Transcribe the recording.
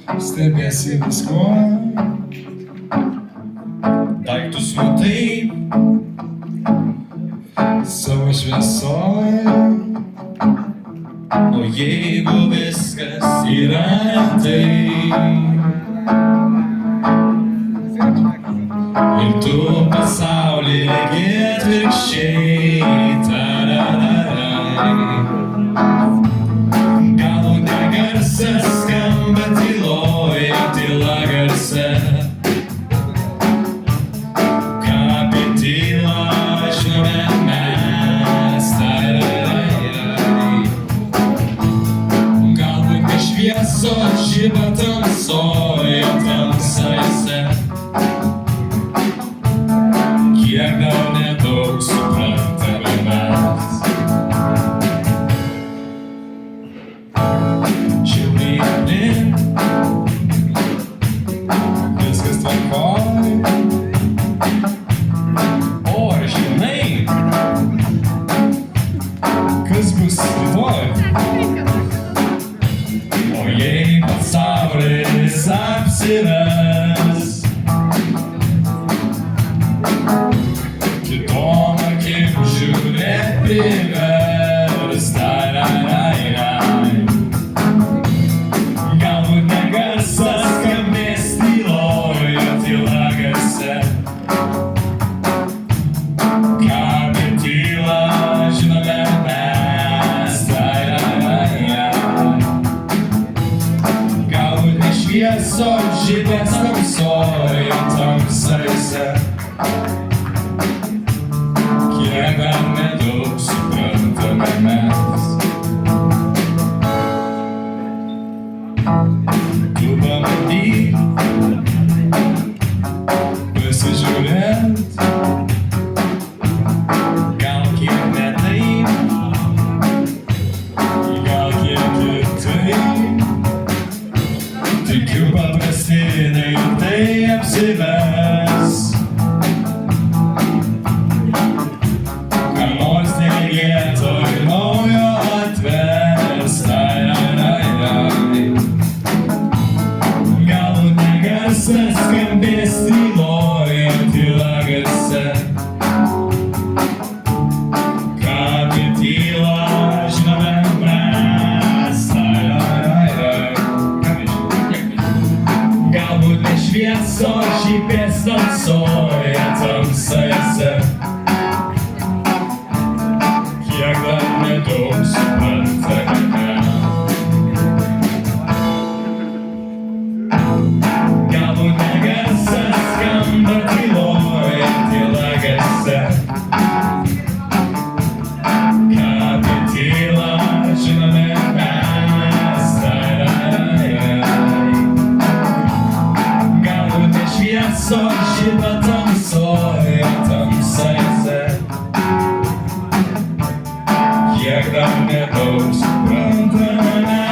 Stebėsi viskuo, daiktus matai savo šviesoje. O jeigu viskas yra tai, ir tu pasaulį regi atvirkščiai, galbūt ne garsas skamba tyloj, tyla garse. Ką apie tylą žinome mes, galbūt ne šviesos žiba tamsoje, tamsose. Kiek dar nedaug suprantame mes. Šiauriai aplink viskas tvarkoj. O ar žinai, kas bus rytoj? O jei pasaulis apsives kitom akim žiūrėt privers, galbūt ne garsas skambės tyloje, tyla garse. Ką apie tylą žinome mes, galbūt ne šviesos žibės tamsoje, tamsose. Kiek dar nedaug suprantame mes. Tu pabandyk pasižiūrėt, gal kiek ne taip, gal kiek kitaip. Tikiu paprastinai tai apsives. Ką nors neregėtoj naujo atves, galbūt ne garsas skambės tyloje, tyla garse. Ką apie tylą žinome mes, galbūt ne šviesos žibės tamsoje, tamsose. Kiek dar nedaug suprantame mes. Galbūt ne garsas skamba tyloje, tyla garse. Ką apie tylą žinome mes, galbūt ne šviesos žiba tamsoje, tamsose. Kiek dar nedaug suprantame mes.